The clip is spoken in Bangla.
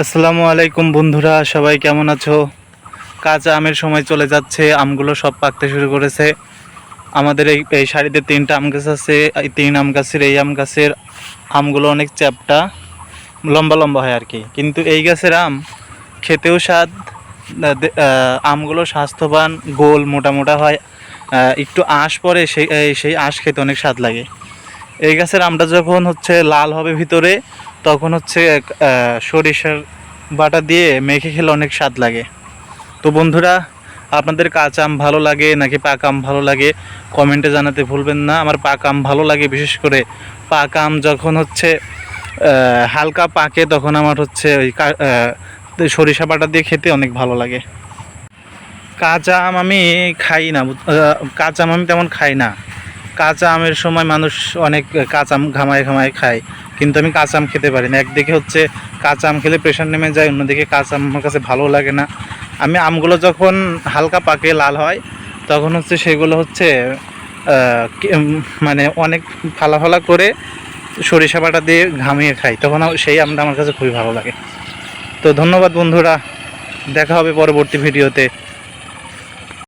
আসসালামু আলাইকুম বন্ধুরা, সবাই কেমন আছো? কাঁচা আমের সময় চলে যাচ্ছে, আমগুলো সব পাকতে শুরু করেছে। আমাদের এই সারিতে 3টা আম গাছ আছে। এই 3 আম গাছের আম গাছের আমগুলো অনেক চ্যাপ্টা, লম্বা লম্বা হয় আর কি। কিন্তু এই গাছের আম খেতেও স্বাদ, আমগুলো স্বাস্থ্যবান, গোল মোটা মোটা হয়। একটু আঁশ পড়ে, সেই আঁশ খেতে অনেক স্বাদ লাগে। এই গাছের আমটা যখন লাল হবে ভিতরে, তখন সরিষার বাটা দিয়ে মেখে খেলে অনেক স্বাদ লাগে। তো বন্ধুরা, আপনাদের কাঁচা আম ভালো লাগে নাকি পাকা আম ভালো লাগে কমেন্টে জানাতে ভুলবেন না। আমার পাকা আম ভালো লাগে, বিশেষ করে পাকা আম যখন হালকা পাকে, তখন আমার সরিষা বাটা দিয়ে খেতে অনেক ভালো লাগে। কাঁচা আম আমি খাই না, কাঁচা আম আমি তেমন খাই না। কাঁচা আমের সময় মানুষ অনেক কাঁচা আম ঘামায় ঘামায় খায়, কিন্তু আমি কাঁচা আম খেতে পারি না। একদিকে কাঁচা আম খেলে প্রেশার নেমে যায়, অন্যদিকে কাঁচা আম আমার কাছে ভালো লাগে না। আমি আমগুলো যখন হালকা পাকে লাল হয়, তখন সেগুলো মানে অনেক ফালা ফালা করে সরিষা বাটা দিয়ে ঘামিয়ে খাই, তখন সেই আমটা আমার কাছে খুবই ভালো লাগে। তো ধন্যবাদ বন্ধুরা, দেখা হবে পরবর্তী ভিডিওতে।